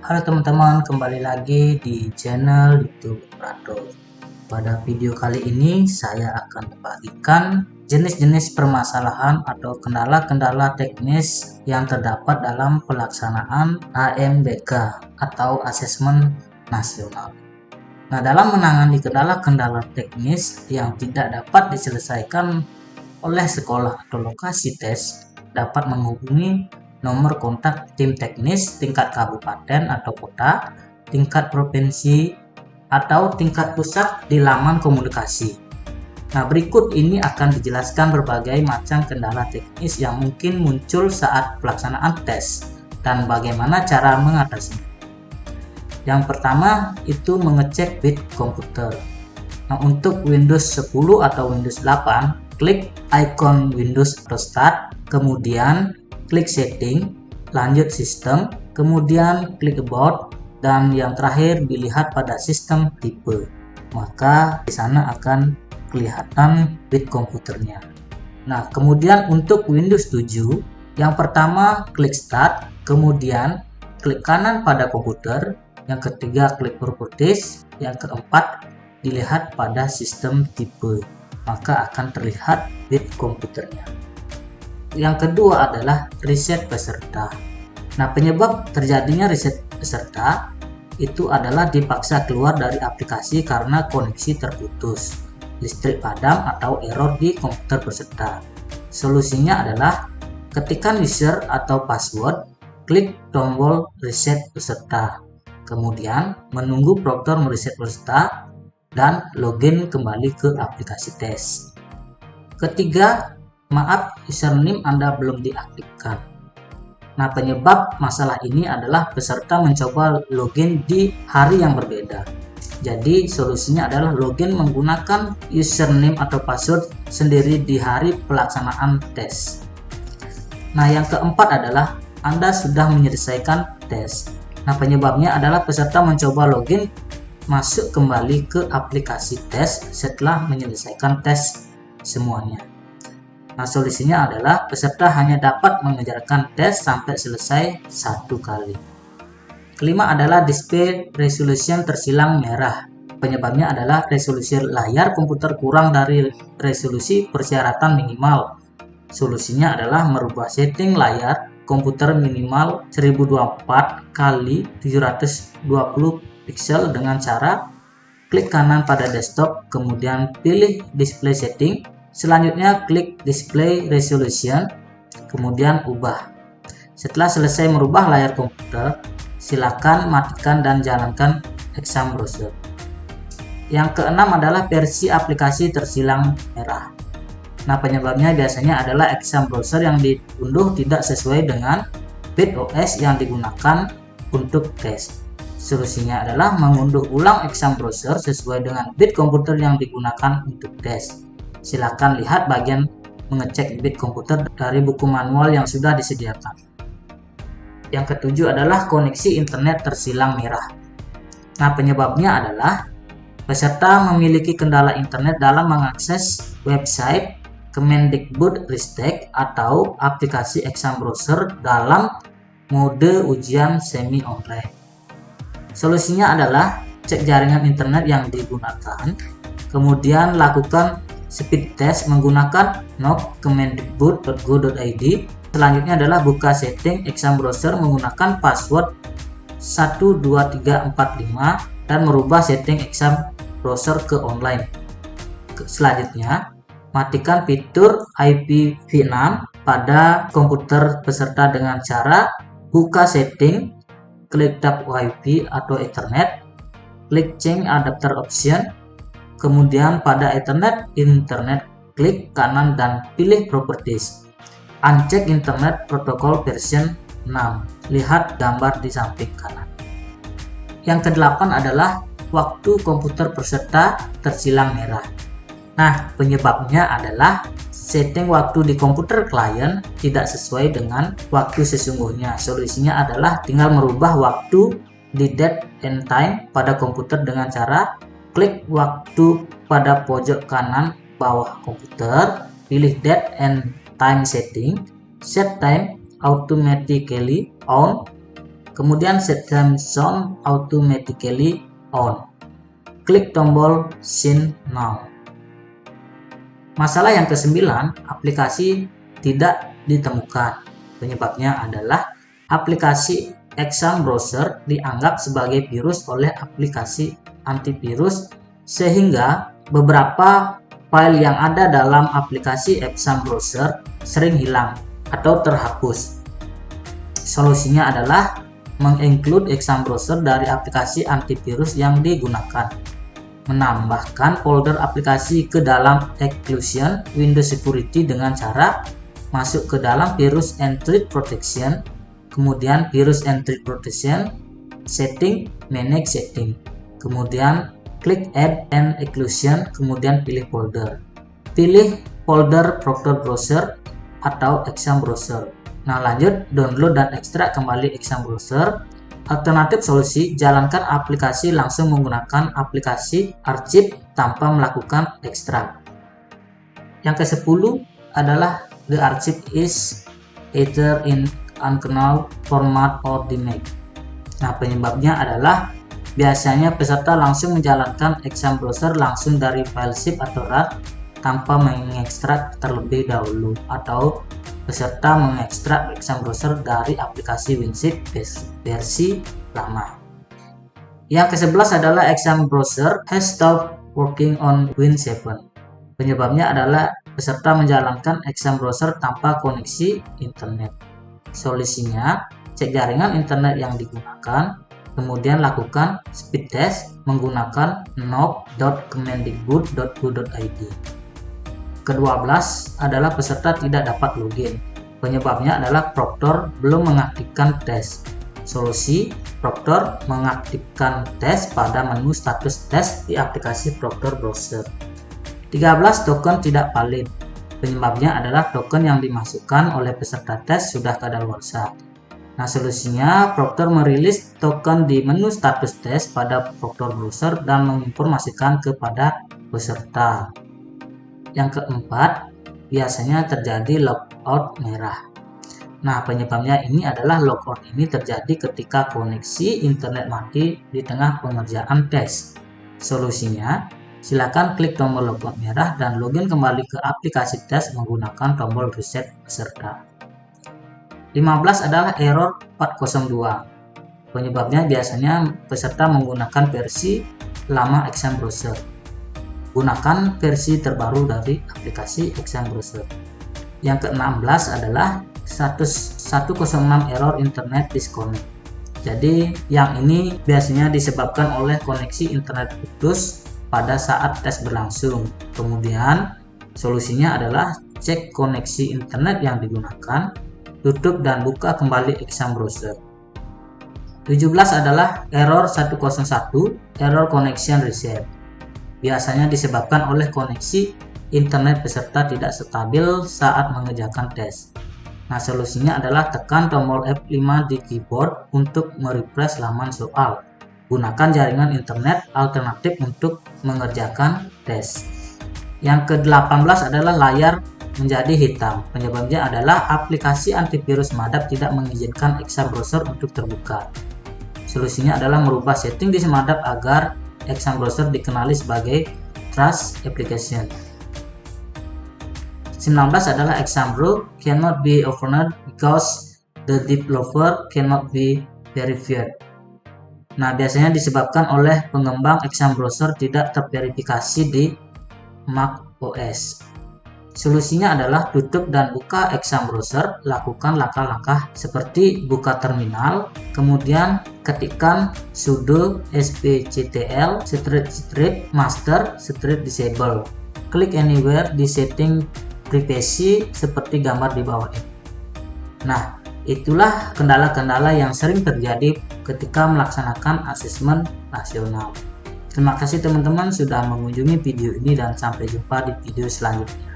Halo teman-teman, kembali lagi di channel YouTube Prado. Pada video kali ini saya akan membagikan jenis-jenis permasalahan atau kendala-kendala teknis yang terdapat dalam pelaksanaan AMBK atau Asesmen Nasional. Nah, dalam menangani kendala-kendala teknis yang tidak dapat diselesaikan oleh sekolah atau lokasi tes, dapat menghubungi nomor kontak tim teknis tingkat kabupaten atau kota, tingkat provinsi, atau tingkat pusat di laman komunikasi. Nah, berikut ini akan dijelaskan berbagai macam kendala teknis yang mungkin muncul saat pelaksanaan tes dan bagaimana cara mengatasinya. Yang pertama itu mengecek bit komputer. Nah, untuk Windows 10 atau Windows 8, klik icon Windows atau Start, kemudian klik Setting, lanjut Sistem, kemudian klik About, dan yang terakhir dilihat pada sistem tipe. Maka di sana akan kelihatan bit komputernya. Nah, kemudian untuk Windows 7, yang pertama klik Start, kemudian klik kanan pada komputer, yang ketiga klik Properties, yang keempat dilihat pada sistem tipe, maka akan terlihat bit komputernya. Yang kedua adalah reset peserta. Nah, penyebab terjadinya reset peserta itu adalah dipaksa keluar dari aplikasi karena koneksi terputus, listrik padam, atau error di komputer peserta. Solusinya adalah ketikkan user atau password, klik tombol reset peserta, kemudian menunggu prompter mereset peserta dan login kembali ke aplikasi tes. Ketiga, maaf, username Anda belum diaktifkan. Nah, penyebab masalah ini adalah peserta mencoba login di hari yang berbeda. Jadi solusinya adalah login menggunakan username atau password sendiri di hari pelaksanaan tes. Nah, yang keempat adalah Anda sudah menyelesaikan tes. Nah, penyebabnya adalah peserta mencoba login masuk kembali ke aplikasi tes setelah menyelesaikan tes semuanya. Nah, solusinya adalah peserta hanya dapat mengerjakan tes sampai selesai satu kali. Kelima adalah display resolution tersilang merah. Penyebabnya adalah resolusi layar komputer kurang dari resolusi persyaratan minimal. Solusinya adalah merubah setting layar komputer minimal 1024 x 720 pixel dengan cara klik kanan pada desktop, kemudian pilih display setting, selanjutnya klik display resolution, kemudian ubah. Setelah selesai merubah layar komputer, silakan matikan dan jalankan exam browser. Yang keenam adalah versi aplikasi tersilang merah. Nah, penyebabnya biasanya adalah exam browser yang diunduh tidak sesuai dengan bit OS yang digunakan untuk tes. Solusinya adalah mengunduh ulang exam browser sesuai dengan bit komputer yang digunakan untuk tes. Silakan lihat bagian mengecek bit komputer dari buku manual yang sudah disediakan. Yang ketujuh adalah koneksi internet tersilang merah. Nah, penyebabnya adalah peserta memiliki kendala internet dalam mengakses website Kemendikbudristek atau aplikasi exam browser dalam mode ujian semi online. Solusinya adalah cek jaringan internet yang digunakan, kemudian lakukan speed test menggunakan nok.kemendikbud.go.id. Selanjutnya adalah buka setting exam browser menggunakan password 12345 dan merubah setting exam browser ke online. Selanjutnya, matikan fitur IPv6 pada komputer peserta dengan cara buka setting, klik tab Wi-Fi atau Ethernet, klik change adapter option, kemudian pada Ethernet, klik kanan dan pilih properties. Uncheck internet protocol version 6. Lihat gambar di samping kanan. Yang kedelapan adalah waktu komputer peserta tersilang merah. Nah, penyebabnya adalah setting waktu di komputer klien tidak sesuai dengan waktu sesungguhnya. Solusinya adalah tinggal merubah waktu di date and time pada komputer dengan cara klik waktu pada pojok kanan bawah komputer, pilih date and time setting, set time automatically on, Kemudian set time zone automatically on. Klik tombol Sign Now. Masalah yang ke-9, aplikasi tidak ditemukan. Penyebabnya adalah aplikasi Exam Browser dianggap sebagai virus oleh aplikasi antivirus sehingga beberapa file yang ada dalam aplikasi Exam Browser sering hilang atau terhapus. Solusinya adalah menginclude Exam Browser dari aplikasi antivirus yang digunakan. Menambahkan folder aplikasi ke dalam Exclusion Windows Security dengan cara masuk ke dalam Virus and Threat Protection, kemudian Virus and Threat Protection, Setting, Manage Setting, kemudian klik Add and Exclusion, kemudian pilih folder. Pilih folder Proctor Browser atau Exam Browser. Nah, lanjut download dan ekstrak kembali Exam Browser. Alternatif solusi, jalankan aplikasi langsung menggunakan aplikasi Archive tanpa melakukan ekstrak. Yang ke-10 adalah the archive is either in unknown format or demake. Nah, penyebabnya adalah biasanya peserta langsung menjalankan Exam Browser langsung dari file zip atau RAR tanpa mengekstrak terlebih dahulu, atau peserta mengekstrak Exam Browser dari aplikasi WinZip versi lama. Yang ke-11 adalah Exam Browser has stopped working on Win7. Penyebabnya adalah peserta menjalankan Exam Browser tanpa koneksi internet. Solusinya, cek jaringan internet yang digunakan, kemudian lakukan speed test menggunakan knob.kemendikbud.go.id. Ke-12 adalah peserta tidak dapat login. Penyebabnya adalah Proctor belum mengaktifkan tes. Solusi, Proctor mengaktifkan tes pada menu status tes di aplikasi Proctor Browser. 13 token tidak valid. Penyebabnya adalah token yang dimasukkan oleh peserta tes sudah kadaluarsa. Nah, solusinya Proctor merilis token di menu status tes pada Proctor Browser dan menginformasikan kepada peserta. Yang keempat, biasanya terjadi logout merah. Nah, penyebabnya ini adalah logout ini terjadi ketika koneksi internet mati di tengah pengerjaan tes. Solusinya, silakan klik tombol logout merah dan login kembali ke aplikasi tes menggunakan tombol reset peserta. 15 adalah error 402. Penyebabnya biasanya peserta menggunakan versi lama Exam Browser. Gunakan versi terbaru dari aplikasi Exam Browser. Yang ke-16 adalah 106 error internet disconnect. Jadi yang ini biasanya disebabkan oleh koneksi internet putus pada saat tes berlangsung. Kemudian solusinya adalah cek koneksi internet yang digunakan, tutup dan buka kembali Exam Browser. 17 adalah error 101, error connection reset. Biasanya disebabkan oleh koneksi internet peserta tidak stabil saat mengerjakan tes. Nah, solusinya adalah tekan tombol F5 di keyboard untuk merefresh laman soal. Gunakan jaringan internet alternatif untuk mengerjakan tes. Yang ke-18 adalah layar menjadi hitam. Penyebabnya adalah aplikasi antivirus Madap tidak mengizinkan Exam Browser untuk terbuka. Solusinya adalah merubah setting di Madap agar Exam Browser dikenali sebagai Trust Application. 19 adalah Exam Browser cannot be opened because the developer cannot be verified. Nah, biasanya disebabkan oleh pengembang Exam Browser tidak terverifikasi di Mac OS. Solusinya adalah tutup dan buka Exam Browser, lakukan langkah-langkah seperti buka terminal, kemudian ketikkan sudo spctl // master / disable. Klik anywhere di setting privacy seperti gambar di bawah ini. Nah, itulah kendala-kendala yang sering terjadi ketika melaksanakan asesmen nasional. Terima kasih teman-teman sudah mengunjungi video ini dan sampai jumpa di video selanjutnya.